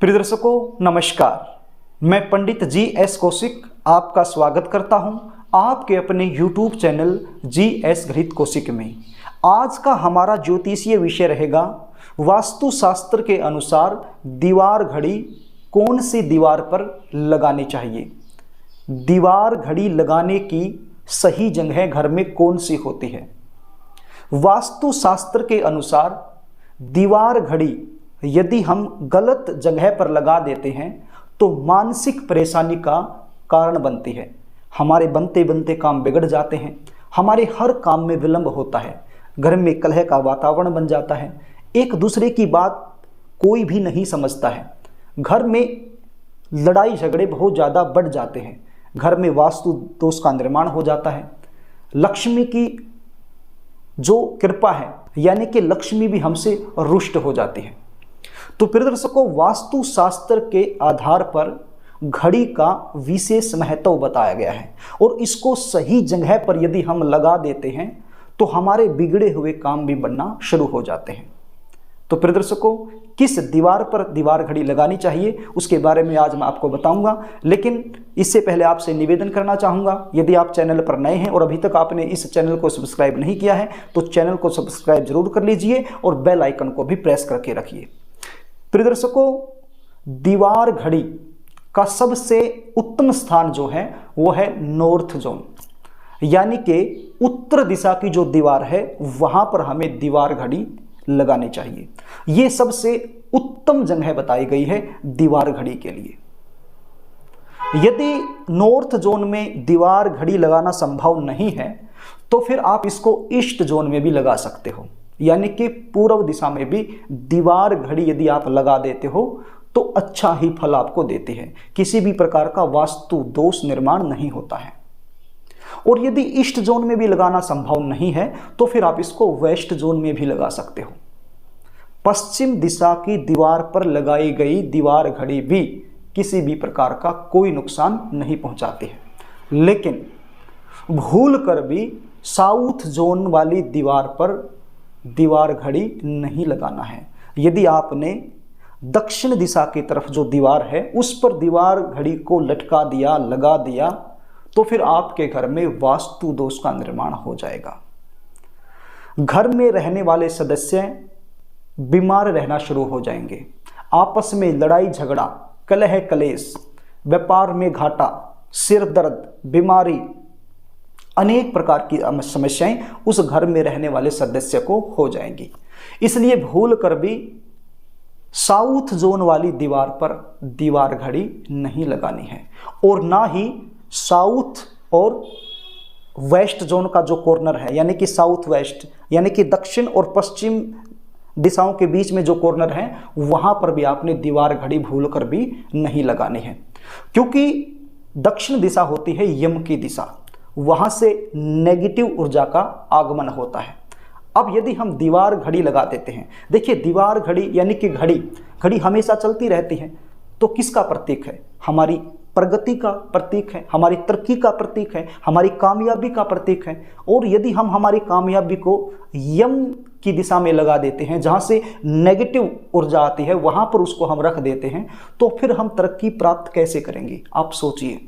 प्रिय दर्शकों नमस्कार। मैं पंडित जी.एस. कौशिक आपका स्वागत करता हूं आपके अपने YouTube चैनल जी.एस. गणित कौशिक में। आज का हमारा ज्योतिषीय विषय रहेगा वास्तुशास्त्र के अनुसार दीवार घड़ी कौन सी दीवार पर लगानी चाहिए। दीवार घड़ी लगाने की सही जगह घर में कौन सी होती है। वास्तुशास्त्र के अनुसार दीवार घड़ी यदि हम गलत जगह पर लगा देते हैं तो मानसिक परेशानी का कारण बनती है। हमारे बनते बनते काम बिगड़ जाते हैं, हमारे हर काम में विलंब होता है, घर में कलह का वातावरण बन जाता है, एक दूसरे की बात कोई भी नहीं समझता है, घर में लड़ाई झगड़े बहुत ज़्यादा बढ़ जाते हैं, घर में वास्तु दोष का निर्माण हो जाता है, लक्ष्मी की जो कृपा है यानी कि लक्ष्मी भी हमसे रुष्ट हो जाती है। तो प्रिय दर्शकों, वास्तुशास्त्र के आधार पर घड़ी का विशेष महत्व बताया गया है और इसको सही जगह पर यदि हम लगा देते हैं तो हमारे बिगड़े हुए काम भी बनना शुरू हो जाते हैं। तो प्रिय दर्शकों, किस दीवार पर दीवार घड़ी लगानी चाहिए उसके बारे में आज मैं आपको बताऊंगा, लेकिन इससे पहले आपसे निवेदन करना चाहूँगा, यदि आप चैनल पर नए हैं और अभी तक आपने इस चैनल को सब्सक्राइब नहीं किया है तो चैनल को सब्सक्राइब जरूर कर लीजिए और बेल आइकन को भी प्रेस करके रखिए। प्रिय दर्शकों, दीवार घड़ी का सबसे उत्तम स्थान जो है वो है नॉर्थ जोन, यानी कि उत्तर दिशा की जो दीवार है वहां पर हमें दीवार घड़ी लगानी चाहिए। ये सबसे उत्तम जगह बताई गई है दीवार घड़ी के लिए। यदि नॉर्थ जोन में दीवार घड़ी लगाना संभव नहीं है तो फिर आप इसको ईस्ट जोन में भी लगा सकते हो, यानी कि पूर्व दिशा में भी दीवार घड़ी यदि आप लगा देते हो तो अच्छा ही फल आपको देती है, किसी भी प्रकार का वास्तु दोष निर्माण नहीं होता है। और यदि ईस्ट जोन में भी लगाना संभव नहीं है तो फिर आप इसको वेस्ट जोन में भी लगा सकते हो। पश्चिम दिशा की दीवार पर लगाई गई दीवार घड़ी भी किसी भी प्रकार का कोई नुकसान नहीं पहुंचाती है, लेकिन भूल कर भी साउथ जोन वाली दीवार पर दीवार घड़ी नहीं लगाना है। यदि आपने दक्षिण दिशा की तरफ जो दीवार है उस पर दीवार घड़ी को लटका दिया, लगा दिया, तो फिर आपके घर में वास्तु दोष का निर्माण हो जाएगा। घर में रहने वाले सदस्य बीमार रहना शुरू हो जाएंगे, आपस में लड़ाई झगड़ा, कलह कलेश, व्यापार में घाटा, सिर दर्द, बीमारी, अनेक प्रकार की समस्याएं उस घर में रहने वाले सदस्य को हो जाएंगी। इसलिए भूल कर भी साउथ जोन वाली दीवार पर दीवार घड़ी नहीं लगानी है और ना ही साउथ और वेस्ट जोन का जो कॉर्नर है यानी कि साउथ वेस्ट यानी कि दक्षिण और पश्चिम दिशाओं के बीच में जो कॉर्नर है वहां पर भी आपने दीवार घड़ी भूल कर भी नहीं लगानी है, क्योंकि दक्षिण दिशा होती है यम की दिशा, वहां से नेगेटिव ऊर्जा का आगमन होता है। अब यदि हम दीवार घड़ी लगा देते हैं, देखिए दीवार घड़ी यानी कि घड़ी हमेशा चलती रहती है, तो किसका प्रतीक है? हमारी प्रगति का प्रतीक है, हमारी तरक्की का प्रतीक है, हमारी कामयाबी का प्रतीक है। और यदि हम हमारी कामयाबी को यम की दिशा में लगा देते हैं, जहां से नेगेटिव ऊर्जा आती है वहां पर उसको हम रख देते हैं, तो फिर हम तरक्की प्राप्त कैसे करेंगे? आप सोचिए।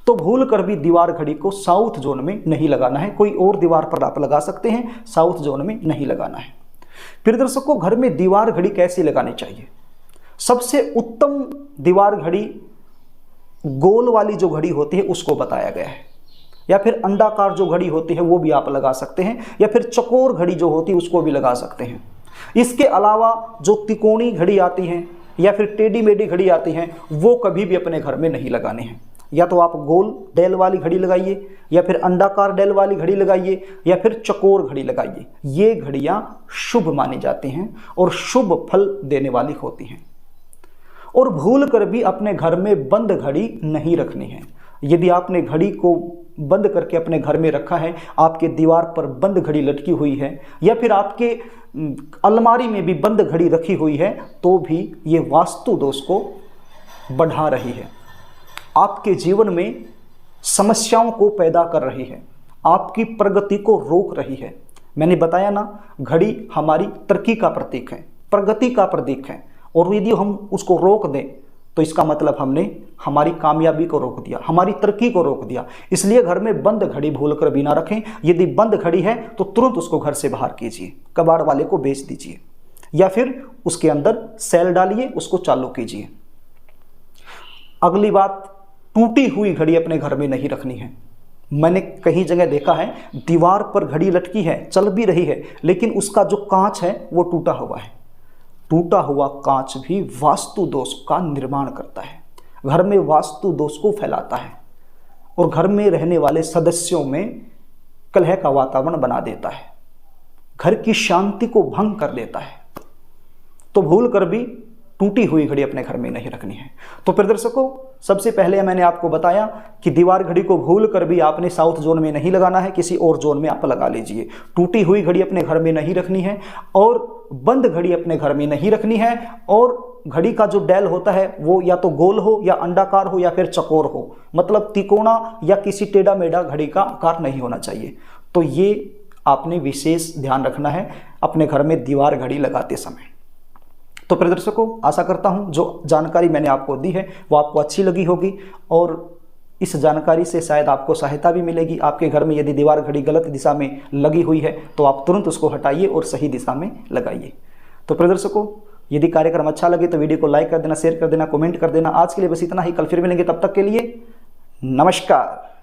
तो भूल कर भी दीवार घड़ी को साउथ जोन में नहीं लगाना है, कोई और दीवार पर आप लगा सकते हैं, साउथ जोन में नहीं लगाना है। प्रिय दर्शकों, घर में दीवार घड़ी कैसी लगानी चाहिए? सबसे उत्तम दीवार घड़ी गोल वाली जो घड़ी होती है उसको बताया गया है, या फिर अंडाकार जो घड़ी होती है वो भी आप लगा सकते हैं, या फिर चकोर घड़ी जो होती है उसको भी लगा सकते हैं। इसके अलावा जो त्रिकोणी घड़ी आती हैं या फिर टेढ़ी मेढ़ी घड़ी आती हैं वो कभी भी अपने घर में नहीं लगानी है। या तो आप गोल डेल वाली घड़ी लगाइए, या फिर अंडाकार डेल वाली घड़ी लगाइए, या फिर चकोर घड़ी लगाइए। ये घड़ियां शुभ मानी जाती हैं और शुभ फल देने वाली होती हैं। और भूल कर भी अपने घर में बंद घड़ी नहीं रखनी है। यदि आपने घड़ी को बंद करके अपने घर में रखा है, आपके दीवार पर बंद घड़ी लटकी हुई है, या फिर आपके अलमारी में भी बंद घड़ी रखी हुई है, तो भी ये वास्तु दोष को बढ़ा रही है, आपके जीवन में समस्याओं को पैदा कर रही है, आपकी प्रगति को रोक रही है। मैंने बताया ना, घड़ी हमारी तरक्की का प्रतीक है, प्रगति का प्रतीक है, और यदि हम उसको रोक दें तो इसका मतलब हमने हमारी कामयाबी को रोक दिया, हमारी तरक्की को रोक दिया। इसलिए घर में बंद घड़ी भूलकर भी ना रखें। यदि बंद घड़ी है तो तुरंत उसको घर से बाहर कीजिए, कबाड़ वाले को बेच दीजिए या फिर उसके अंदर सेल डालिए, उसको चालू कीजिए। अगली बात, टूटी हुई घड़ी अपने घर में नहीं रखनी है। मैंने कहीं जगह देखा है दीवार पर घड़ी लटकी है, चल भी रही है, लेकिन उसका जो कांच है वो टूटा हुआ है। टूटा हुआ कांच भी वास्तु दोष का निर्माण करता है, घर में वास्तु दोष को फैलाता है और घर में रहने वाले सदस्यों में कलह का वातावरण बना देता है, घर की शांति को भंग कर देता है। तो भूल कर भी टूटी हुई घड़ी अपने घर में नहीं रखनी है। तो प्रिय दर्शकों, सबसे पहले मैंने आपको बताया कि दीवार घड़ी को भूल कर भी आपने साउथ जोन में नहीं लगाना है, किसी और जोन में आप लगा लीजिए। टूटी हुई घड़ी अपने घर में नहीं रखनी है और बंद घड़ी अपने घर में नहीं रखनी है। और घड़ी का जो डायल होता है वो या तो गोल हो या अंडाकार हो या फिर चकोर हो, मतलब तिकोना या किसी टेढ़ा मेढ़ा घड़ी का आकार नहीं होना चाहिए। तो ये आपने विशेष ध्यान रखना है अपने घर में दीवार घड़ी लगाते समय। तो प्रिय दर्शकों, आशा करता हूं जो जानकारी मैंने आपको दी है वो आपको अच्छी लगी होगी और इस जानकारी से शायद आपको सहायता भी मिलेगी। आपके घर में यदि दीवार घड़ी गलत दिशा में लगी हुई है तो आप तुरंत उसको हटाइए और सही दिशा में लगाइए। तो प्रिय दर्शकों, यदि कार्यक्रम अच्छा लगे तो वीडियो को लाइक कर देना, शेयर कर देना, कमेंट कर देना। आज के लिए बस इतना ही, कल फिर मिलेंगे, तब तक के लिए नमस्कार।